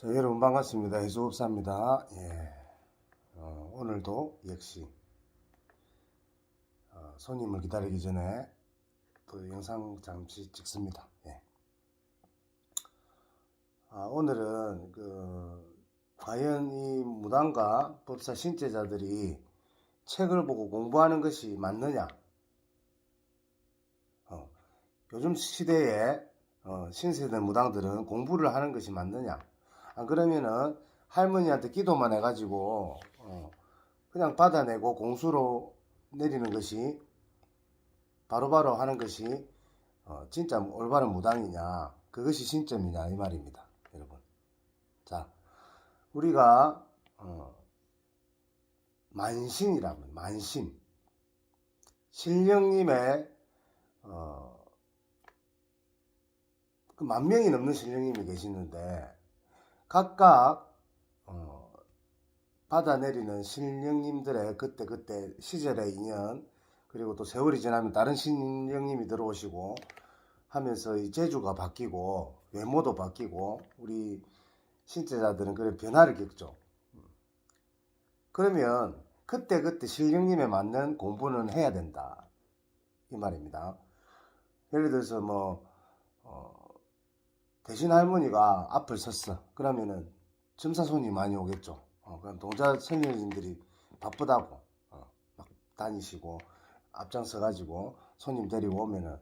자, 여러분 반갑습니다. 해수업사입니다. 예. 오늘도 역시 손님을 기다리기 전에 또 영상 잠시 찍습니다. 예. 오늘은 과연 이 무당과 법사 신제자들이 책을 보고 공부하는 것이 맞느냐? 요즘 시대에 신세대 무당들은 공부를 하는 것이 맞느냐? 안 그러면은 할머니한테 기도만 해가지고 그냥 받아내고 공수로 내리는 것이 바로바로 하는 것이 진짜 올바른 무당이냐, 그것이 신점이냐 이 말입니다, 여러분. 자, 우리가 만신이라면 만신 신령님의 그 10,000명이 넘는 신령님이 계시는데 각각 받아내리는 신령님들의 그때 시절의 인연, 그리고 또 세월이 지나면 다른 신령님이 들어오시고 하면서 이 재주가 바뀌고 외모도 바뀌고 우리 신제자들은 그런 변화를 겪죠. 그러면 그때 신령님에 맞는 공부는 해야 된다 이 말입니다. 예를 들어서 대신 할머니가 앞을 섰어. 그러면은 점사 손이 많이 오겠죠. 그럼 동자 선녀님들이 바쁘다고 막 다니시고 앞장서 가지고 손님 데리고 오면은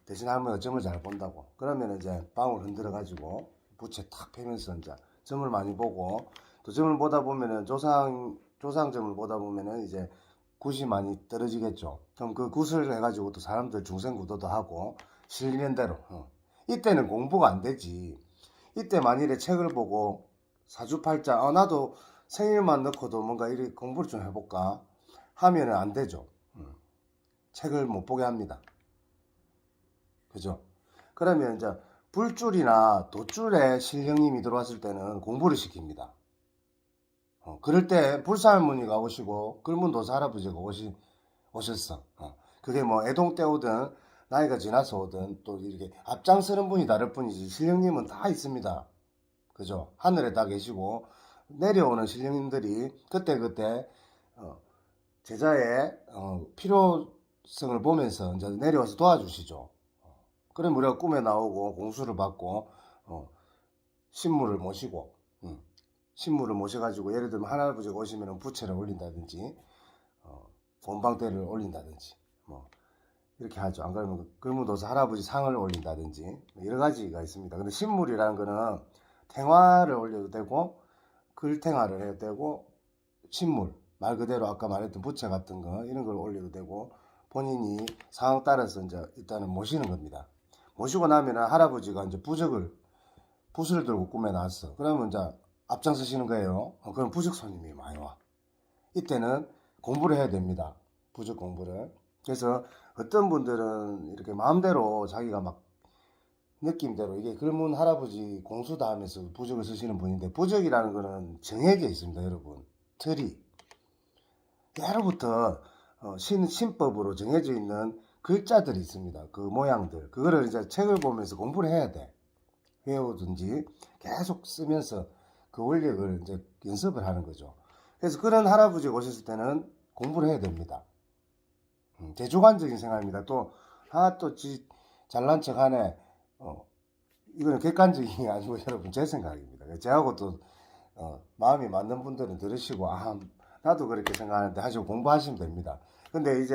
대신 할머니가 점을 잘 본다고. 그러면 이제 방울 흔들어 가지고 부채 탁 펴면서 이제 점을 많이 보고, 또 점을 보다 보면은 조상점을 보다 보면은 이제 굿이 많이 떨어지겠죠. 그럼 그 굿을 해가지고 또 사람들 중생구도도 하고 실리는 대로. 이때는 공부가 안 되지. 이때 만일에 책을 보고 사주팔자, 나도 생일만 넣고도 뭔가 이렇게 공부를 좀 해볼까 하면은 안 되죠. 책을 못 보게 합니다. 그죠? 그러면 이제 불줄이나 돛줄에 신령님이 들어왔을 때는 공부를 시킵니다. 그럴 때 불사할머니가 오시고 끌문도사 할아버지가 오셨어. 그게 애동 때 오든 나이가 지나서 오든 또 이렇게 앞장서는 분이 다를 뿐이지 신령님은 다 있습니다. 그죠? 하늘에 다 계시고 내려오는 신령님들이 그때 제자의 필요성을 보면서 이제 내려와서 도와주시죠. 그럼 우리가 꿈에 나오고 공수를 받고 신물을 모시고 신물을 모셔가지고 예를 들면 할아버지가 오시면 부채를 올린다든지 본방대를 올린다든지 이렇게 하죠. 안 그러면 끌문도사 할아버지 상을 올린다든지 여러 가지가 있습니다. 근데 신물이라는 거는 탱화를 올려도 되고 글탱화를 해도 되고 신물, 말 그대로 아까 말했던 부채 같은 거 이런 걸 올려도 되고 본인이 상황 따라서 이제 일단은 모시는 겁니다. 모시고 나면 할아버지가 이제 붓을 들고 꿈에 나왔어. 그러면 이제 앞장서시는 거예요. 그럼 부적 손님이 많이 와. 이때는 공부를 해야 됩니다. 부적 공부를. 그래서 어떤 분들은 이렇게 마음대로 자기가 막 느낌대로 이게 글문 할아버지 공수다 하면서 부적을 쓰시는 분인데, 부적이라는 거는 정액에 있습니다, 여러분. 틀이. 예로부터 신법으로 정해져 있는 글자들이 있습니다. 그 모양들. 그거를 이제 책을 보면서 공부를 해야 돼. 외우든지 계속 쓰면서 그 원력을 이제 연습을 하는 거죠. 그래서 그런 할아버지가 오셨을 때는 공부를 해야 됩니다. 대주관적인 생각입니다. 또 잘난 척 하네. 이거는 객관적인 게 아니고 여러분 제 생각입니다. 제하고 또 마음이 맞는 분들은 들으시고 나도 그렇게 생각하는데 하시고 공부하시면 됩니다. 근데 이제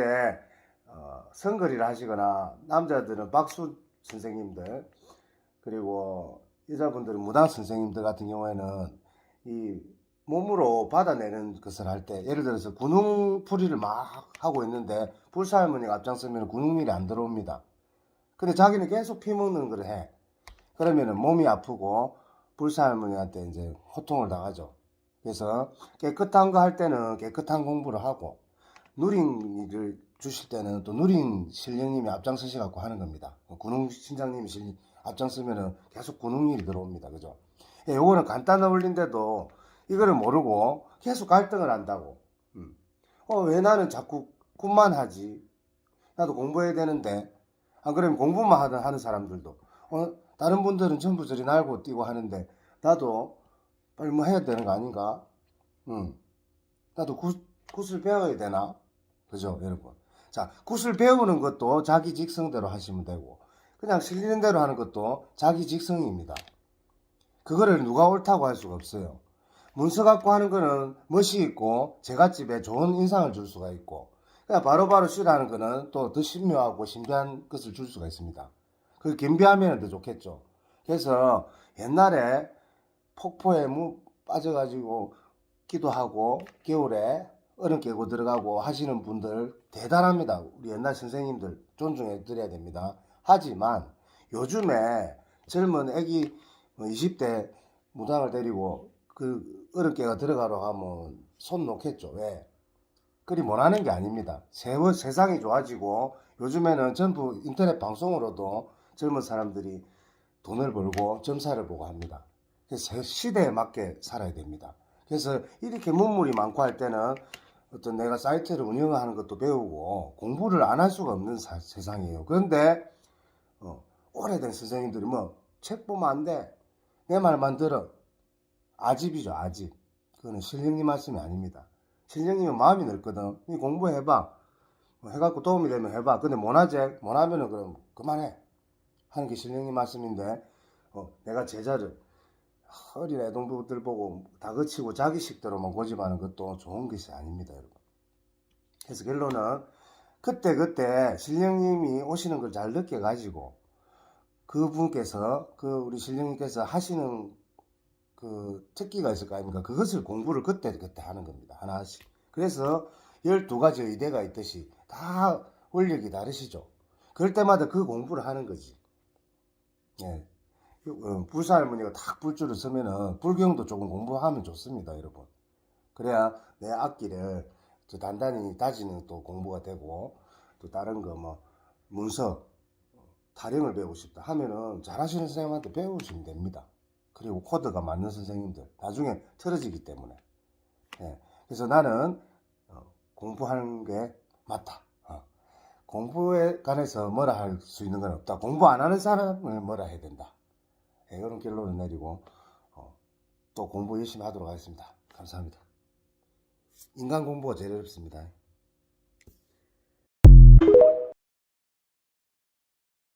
성거리를 하시거나 남자들은 박수 선생님들, 그리고 여자분들은 무당 선생님들 같은 경우에는 이 몸으로 받아내는 것을 할 때, 예를 들어서 군웅풀이를 막 하고 있는데 불사할머니가 앞장서면 군웅밀이 안 들어옵니다. 근데 자기는 계속 피 먹는 걸 해. 그러면은 몸이 아프고 불사할머니한테 이제 호통을 당하죠. 그래서 깨끗한 거 할 때는 깨끗한 공부를 하고, 누린 일을 주실 때는 또 누린 신령님이 앞장서시 갖고 하는 겁니다. 군웅 신장님이 앞장서면은 계속 군웅일이 들어옵니다. 그죠? 요거는 간단한 원리인데도 이거를 모르고 계속 갈등을 한다고. 왜 나는 자꾸 꿈만 하지? 나도 공부해야 되는데. 안 그러면 공부만 하는 사람들도 다른 분들은 전부 저리 날고 뛰고 하는데 나도 빨리 뭐 해야 되는 거 아닌가? 나도 굿을 배워야 되나? 그죠, 여러분? 자, 굿을 배우는 것도 자기 직성대로 하시면 되고, 그냥 실리는 대로 하는 것도 자기 직성입니다. 그거를 누가 옳다고 할 수가 없어요. 문서 갖고 하는 거는 멋이 있고, 제갓집에 좋은 인상을 줄 수가 있고, 그냥 바로바로 쉬라는 거는 또 더 신묘하고 신비한 것을 줄 수가 있습니다. 그 겸비하면 더 좋겠죠. 그래서 옛날에 폭포에 빠져가지고 기도하고 겨울에 얼음 깨고 들어가고 하시는 분들 대단합니다. 우리 옛날 선생님들 존중해 드려야 됩니다. 하지만 요즘에 젊은 애기 20대 무당을 데리고 그 얼음 깨가 들어가러 하면 손 놓겠죠. 왜? 그리 못하는 게 아닙니다. 세상이 좋아지고 요즘에는 전부 인터넷 방송으로도 젊은 사람들이 돈을 벌고 점사를 보고 합니다. 그래서 시대에 맞게 살아야 됩니다. 그래서 이렇게 문물이 많고 할 때는 어떤 내가 사이트를 운영하는 것도 배우고 공부를 안 할 수가 없는 세상이에요. 그런데 오래된 선생님들이 뭐 책 보면 안 돼. 내 말만 들어. 아집이죠, 아집. 그거는 신령님 말씀이 아닙니다. 신령님은 마음이 넓거든. 이 공부해봐. 해갖고 도움이 되면 해봐. 근데 못하지? 못하면은 그럼 그만해. 하는 게 신령님 말씀인데 내가 제자를 어린 애동부들 보고 다그치고 자기 식대로만 고집하는 것도 좋은 것이 아닙니다, 여러분. 그래서 결론은 그때 신령님이 오시는 걸 잘 느껴가지고 그분께서 우리 신령님께서 하시는 그 특기가 있을 거 아닙니까? 그것을 공부를 그때 하는 겁니다. 하나씩. 그래서 12가지 의대가 있듯이 다 원력이 다르시죠. 그럴 때마다 그 공부를 하는 거지. 예. 불사 할머니가 딱 불줄을 서면은 불경도 조금 공부하면 좋습니다, 여러분. 그래야 내 악기를 또 단단히 다지는 또 공부가 되고, 또 다른 거 뭐 문서 타령을 배우고 싶다 하면은 잘하시는 선생님한테 배우시면 됩니다. 그리고 코드가 맞는 선생님들 나중에 틀어지기 때문에. 예. 그래서 나는 공부하는 게 맞다. 공부에 관해서 뭐라 할 수 있는 건 없다. 공부 안 하는 사람을 뭐라 해야 된다. 예, 이런 결론을 내리고 또 공부 열심히 하도록 하겠습니다. 감사합니다. 인간 공부가 제일 어렵습니다.